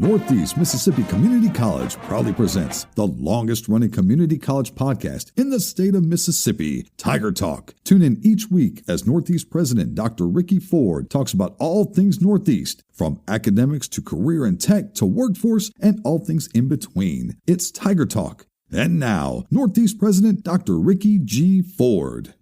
Northeast Mississippi Community College proudly presents the longest-running community college podcast in the state of Mississippi, Tiger Talk. Tune in each week as Northeast President Dr. Ricky Ford talks about all things Northeast, from academics to career and tech to workforce and all things in between. It's Tiger Talk. And now, Northeast President Dr. Ricky G. Ford.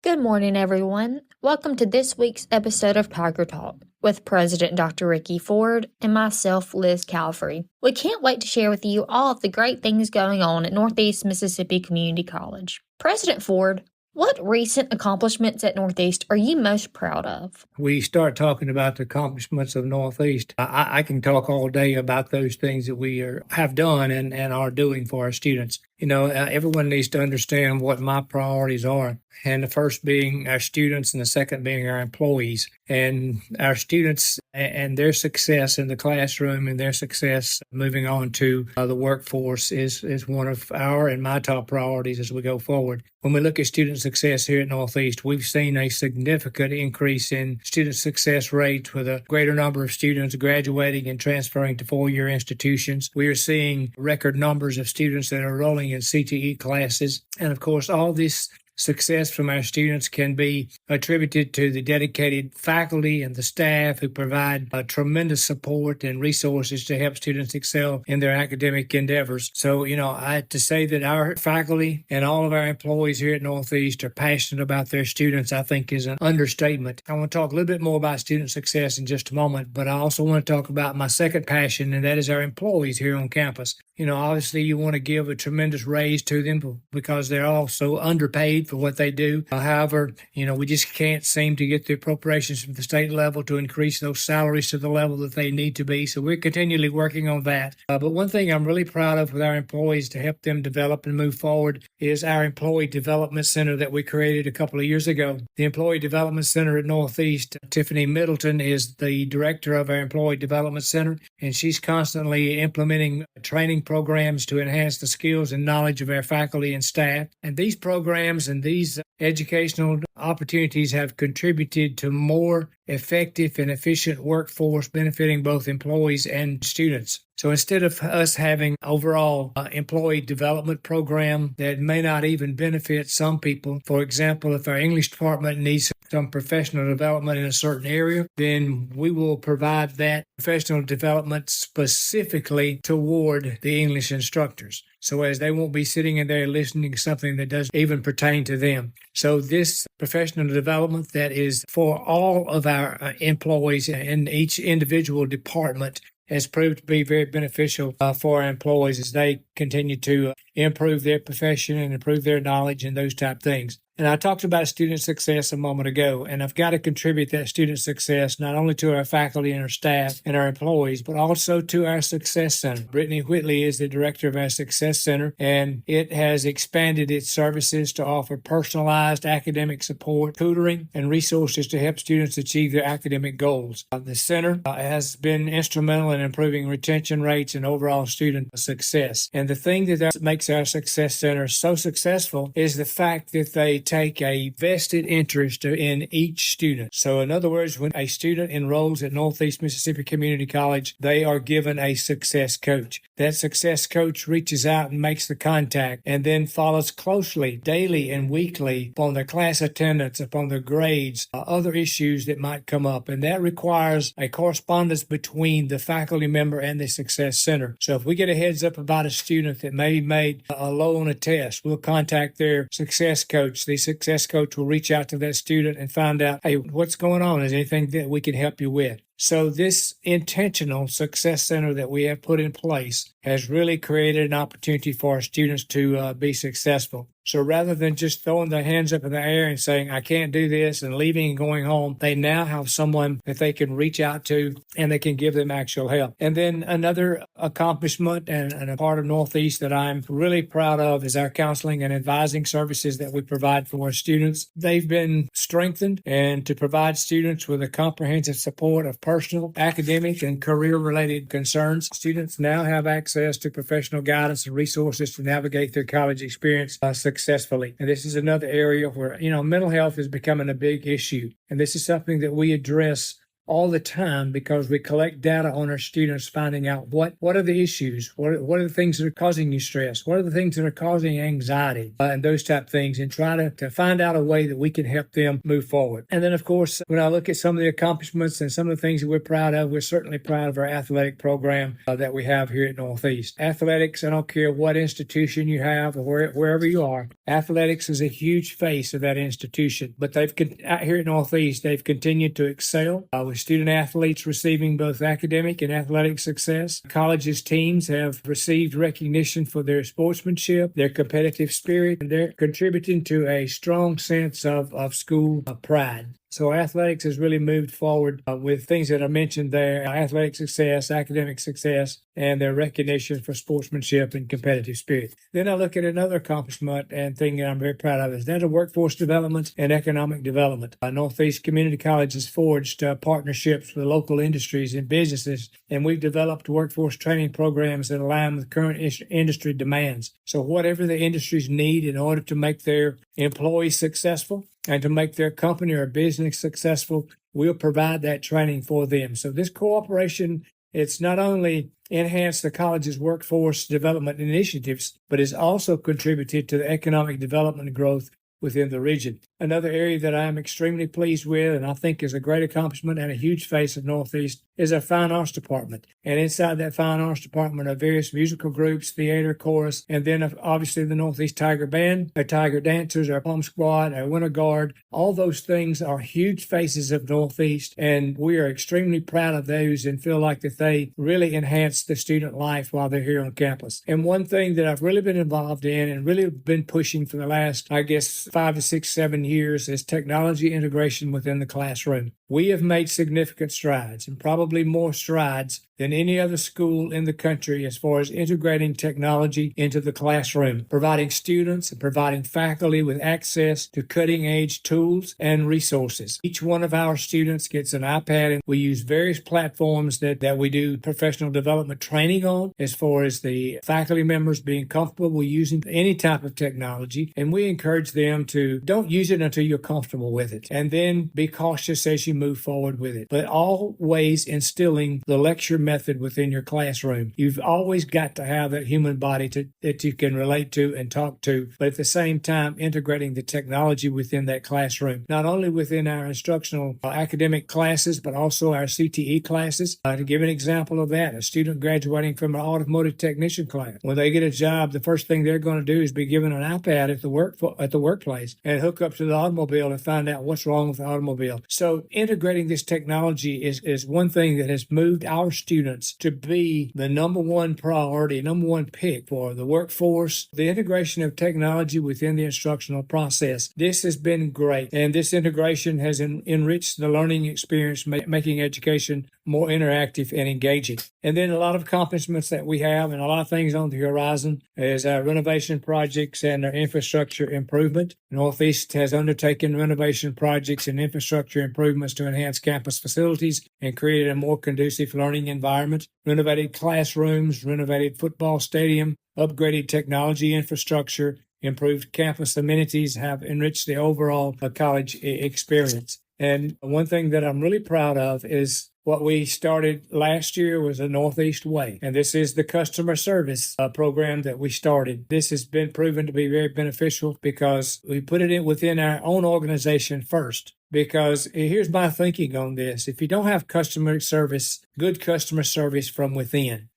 Good morning, everyone. Welcome to this week's episode of Tiger Talk with President Dr. Ricky Ford and myself, Liz Calvery. We can't wait to share with you all of the great things going on at Northeast Mississippi Community College. President Ford, what recent accomplishments at Northeast are you most proud of? We start talking about the accomplishments of Northeast. I can talk all day about those things that we have done and are doing for our students. Everyone needs to understand what my priorities are. And the first being our students and the second being our employees. And our students and their success in the classroom and their success moving on to the workforce is one of our and my top priorities as we go forward. When we look at student success here at Northeast, we've seen a significant increase in student success rates with a greater number of students graduating and transferring to four-year institutions. We are seeing record numbers of students that are enrolling in CTE classes. And of course, all this success from our students can be attributed to the dedicated faculty and the staff who provide tremendous support and resources to help students excel in their academic endeavors. So, I have to say that our faculty and all of our employees here at Northeast are passionate about their students, I think is an understatement. I want to talk a little bit more about student success in just a moment, but I also want to talk about my second passion, and that is our employees here on campus. Obviously you want to give a tremendous raise to them because they're all so underpaid for what they do. However, we just can't seem to get the appropriations from the state level to increase those salaries to the level that they need to be. So we're continually working on that. But one thing I'm really proud of with our employees to help them develop and move forward is our Employee Development Center that we created a couple of years ago. The Employee Development Center at Northeast, Tiffany Middleton is the director of our Employee Development Center, and she's constantly implementing training programs to enhance the skills and knowledge of our faculty and staff. And these programs and these educational opportunities have contributed to more effective and efficient workforce benefiting both employees and students. So instead of us having overall employee development program that may not even benefit some people, for example, if our English department needs some professional development in a certain area, then we will provide that professional development specifically toward the English instructors. So as they won't be sitting in there listening to something that doesn't even pertain to them. So this professional development that is for all of our employees in each individual department has proved to be very beneficial for our employees as they continue to improve their profession and improve their knowledge and those type things. And I talked about student success a moment ago, and I've got to contribute that student success not only to our faculty and our staff and our employees, but also to our Success Center. Brittany Whitley is the director of our Success Center, and it has expanded its services to offer personalized academic support, tutoring, and resources to help students achieve their academic goals. The center has been instrumental in improving retention rates and overall student success. And the thing that makes our Success Center so successful is the fact that they take a vested interest in each student. So in other words, when a student enrolls at Northeast Mississippi Community College, they are given a success coach. That success coach reaches out and makes the contact and then follows closely daily and weekly upon their class attendance, upon their grades, other issues that might come up. And that requires a correspondence between the faculty member and the Success Center. So if we get a heads up about a student that maybe made a low on a test, we'll contact their success coach. The success coach will reach out to that student and find out, hey, what's going on? Is there anything that we can help you with? So this intentional Success Center that we have put in place has really created an opportunity for our students to be successful. So rather than just throwing their hands up in the air and saying, I can't do this, and leaving and going home, they now have someone that they can reach out to and they can give them actual help. And then another accomplishment and a part of Northeast that I'm really proud of is our counseling and advising services that we provide for our students. They've been strengthened and to provide students with a comprehensive support of personal, academic, and career-related concerns. Students now have access to professional guidance and resources to navigate their college experience successfully. And this is another area where, mental health is becoming a big issue. And this is something that we address all the time because we collect data on our students, finding out what are the issues, what are the things that are causing you stress, what are the things that are causing anxiety, and those type of things, and try to find out a way that we can help them move forward. And then, of course, when I look at some of the accomplishments and some of the things that we're proud of, we're certainly proud of our athletic program that we have here at Northeast. Athletics, I don't care what institution you have or wherever you are, athletics is a huge face of that institution. But out here at Northeast, they've continued to excel with student athletes receiving both academic and athletic success. College's teams have received recognition for their sportsmanship, their competitive spirit, and they're contributing to a strong sense of school pride. So athletics has really moved forward with things that I mentioned there: athletic success, academic success, and their recognition for sportsmanship and competitive spirit. Then I look at another accomplishment and thing that I'm very proud of is that of workforce development and economic development. Northeast Community College has forged partnerships with local industries and businesses, and we've developed workforce training programs that align with current industry demands. So whatever the industries need in order to make their employees successful and to make their company or business successful, we'll provide that training for them. So this cooperation, it's not only enhanced the college's workforce development initiatives, but it's also contributed to the economic development and growth within the region. Another area that I am extremely pleased with, and I think is a great accomplishment and a huge face of Northeast, is our fine arts department. And inside that fine arts department are various musical groups, theater, chorus, and then obviously the Northeast Tiger Band, our Tiger Dancers, our Plum Squad, our Winter Guard. All those things are huge faces of Northeast, and we are extremely proud of those and feel like that they really enhance the student life while they're here on campus. And one thing that I've really been involved in and really been pushing for the last, 5 to 6, 7 years is technology integration within the classroom. We have made significant strides, and probably more strides than any other school in the country as far as integrating technology into the classroom, providing students and providing faculty with access to cutting-edge tools and resources. Each one of our students gets an iPad, and we use various platforms that we do professional development training on as far as the faculty members being comfortable with using any type of technology, and we encourage them to don't use it until you're comfortable with it, and then be cautious as you move forward with it. But always instilling the lecture method within your classroom. You've always got to have that human body that you can relate to and talk to, but at the same time integrating the technology within that classroom, not only within our instructional academic classes, but also our CTE classes. To give an example of that, a student graduating from an automotive technician class, when they get a job, the first thing they're going to do is be given an iPad at the workplace and hook up to the automobile and find out what's wrong with the automobile. So integrating this technology is one thing that has moved our students to be the number one priority, number one pick for the workforce. The integration of technology within the instructional process. This has been great, and this integration has enriched the learning experience, making education more interactive and engaging. And then a lot of accomplishments that we have and a lot of things on the horizon is our renovation projects and our infrastructure improvement. Northeast has undertaken renovation projects and infrastructure improvements to enhance campus facilities and create a more conducive learning environment. Renovated classrooms, renovated football stadium, upgraded technology infrastructure, improved campus amenities have enriched the overall college experience. And one thing that I'm really proud of is what we started last year was a Northeast Way, and this is the customer service program that we started. This has been proven to be very beneficial because we put it in within our own organization first. Because here's my thinking on this. If you don't have customer service, good customer service from within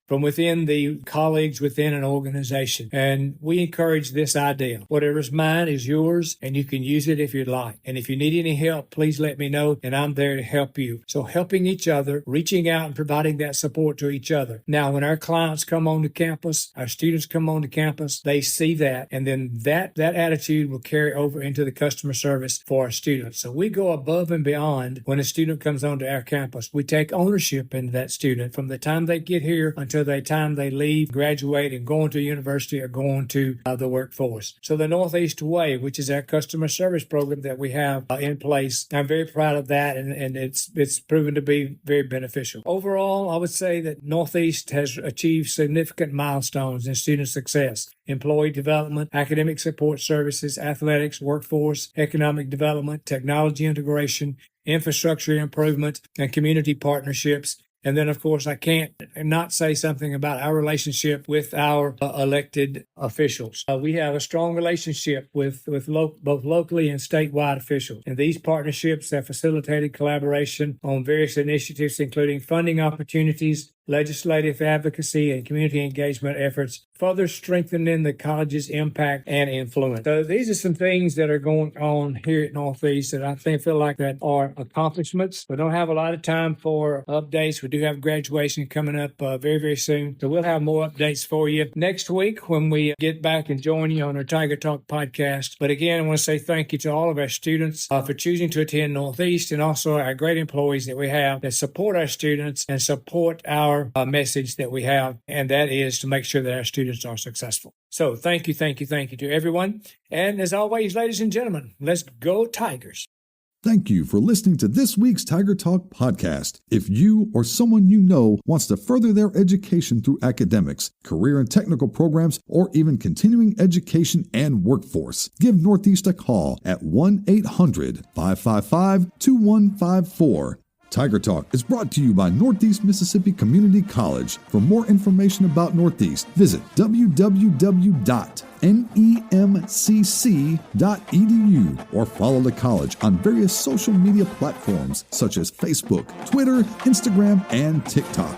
the colleagues within an organization. And we encourage this idea. Whatever's mine is yours, and you can use it if you'd like. And if you need any help, please let me know, and I'm there to help you. So helping each other, reaching out and providing that support to each other. Now, when our clients come onto campus, our students come onto campus, they see that, and then that attitude will carry over into the customer service for our students. So we go above and beyond when a student comes onto our campus. We take ownership into that student from the time they get here until until the time they leave, graduate, and go into university or go into the workforce. So the Northeast Way, which is our customer service program that we have in place, I'm very proud of that, and it's proven to be very beneficial. Overall, I would say that Northeast has achieved significant milestones in student success: employee development, academic support services, athletics, workforce, economic development, technology integration, infrastructure improvement, and community partnerships. And then, of course, I can't not say something about our relationship with our elected officials. We have a strong relationship with both locally and statewide officials. And these partnerships have facilitated collaboration on various initiatives, including funding opportunities, legislative advocacy, and community engagement efforts, further strengthening the college's impact and influence. So these are some things that are going on here at Northeast that I feel like that are accomplishments. We don't have a lot of time for updates. We do have graduation coming up very, very soon. So we'll have more updates for you next week when we get back and join you on our Tiger Talk podcast. But again, I want to say thank you to all of our students for choosing to attend Northeast, and also our great employees that we have that support our students and support our message that we have, and that is to make sure that our students are successful. So thank you to everyone. And as always, ladies and gentlemen, let's go Tigers. Thank you for listening to this week's Tiger Talk podcast. If you or someone you know wants to further their education through academics, career and technical programs, or even continuing education and workforce, give Northeast a call at 1-800-555-2154. Tiger Talk is brought to you by Northeast Mississippi Community College. For more information about Northeast, visit www.nemcc.edu or follow the college on various social media platforms such as Facebook, Twitter, Instagram, and TikTok.